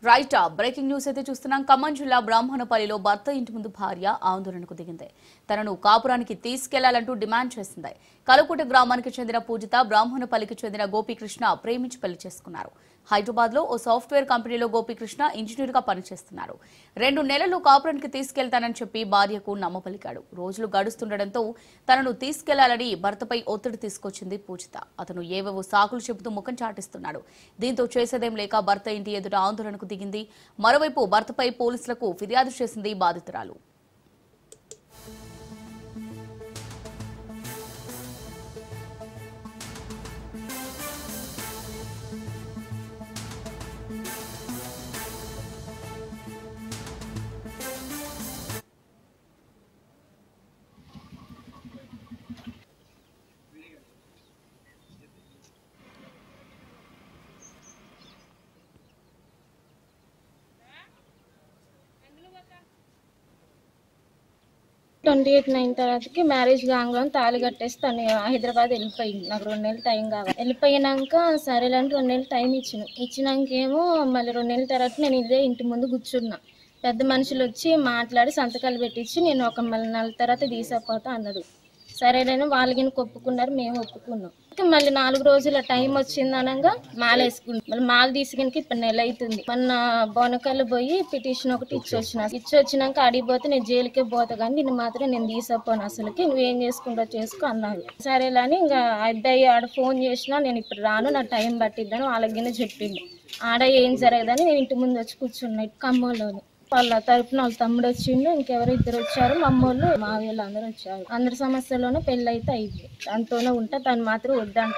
Right breaking news అయితే చూస్తున్నాం. ఖమ్మం జిల్లా బ్రాహ్మణపల్లిలో భర్త ఇంటి ముందు భార్య ఆందోళనకు దిగింది. తనను కాపురానికి తీసుకెళ్లాలంటూ డిమాండ్ చేసింది. కలుకుట గ్రామానికి చెందిన పూజిత బ్రాహ్మణపల్లికి చెందిన గోపీకృష్ణ ప్రేమించి పెళ్లి చేసుకున్నారు. హైదరాబాద్ లో ఓ సాఫ్ట్వేర్ కంపెనీలో గోపీకృష్ణ ఇంజనీర్ గా పనిచేస్తున్నారు. 2 నెలలు కాపురానికి తీసుకెళ్తానని చెప్పి భార్యకు నమ్మపలికాడు. రోజులు గడుస్తుండటంతో తనను తీసుకెళ్లాలని భర్తపై ఒత్తిడి తీసుకొచ్చింది పూజిత. అతను ఏవేవో సాకులు చెబుతూ ముఖం చాటిస్తున్నాడు. దీంతో చేసేదేం లేక భర్త ఇంటి ఎదుట ఆందోళనకు దిగింది. మరోవైపు భర్తపై పోలీసులకు ఫిర్యాదు చేసింది బాధితురాలు. నైన్ తర్వాతకి మ్యారేజ్ కాగానే తాళి కట్టేసి తను హైదరాబాద్ వెళ్ళిపోయింది. నాకు 2 నెలలు టైం కావాలి. వెళ్ళిపోయినాక సరేలేని 2 నెలలు టైం ఇచ్చినాకేమో మళ్ళీ 2 నెలల తర్వాత నేను ఇదే ఇంటి ముందు కూర్చున్నా. పెద్ద మనుషులు వచ్చి మాట్లాడి సంతకాలు పెట్టించి నేను ఒక మళ్ళీ 4 తర్వాత తీసకపోతా అన్నాడు. సరేలేని వాళ్ళకి ఒప్పుకున్నారు, మేము ఒప్పుకున్నాం. మళ్ళీ 4 రోజుల టైం వచ్చింది అనగా మాల వేసుకుంటాం. మళ్ళీ మాల తీసుకుని ఇప్పుడు నెల అవుతుంది. మొన్న బోనకాలు పోయి పిటిషన్ ఒకటి ఇచ్చొచ్చినాక అడిగిపోతే నేను జైలుకే పోతా కానీ నిన్ను మాత్రం నేను తీసపోను, అసలుకి నువ్వేం చేసుకుంటావు చేసుకో అన్నారు. సరేలని ఇంకా అబ్బాయి ఆడ ఫోన్ చేసినా నేను ఇప్పుడు రాను, నా టైం పట్టిద్దని వాళ్ళకి చెప్పింది. ఆడ ఏం జరగదని నేను ఇంటి ముందు వచ్చి కూర్చున్నా ఖమ్మంలోని. వాళ్ళ తరపున వాళ్ళ తమ్ముడు వచ్చిండు, ఇంకెవరు 2 వచ్చారు, మా అమ్మోళ్ళు మా వీళ్ళు అందరూ వచ్చారు. అందరి సమస్యలోనే పెళ్ళి అయితే అయింది. దాంతోనే ఉంటా, తను మాత్రం వద్దంట.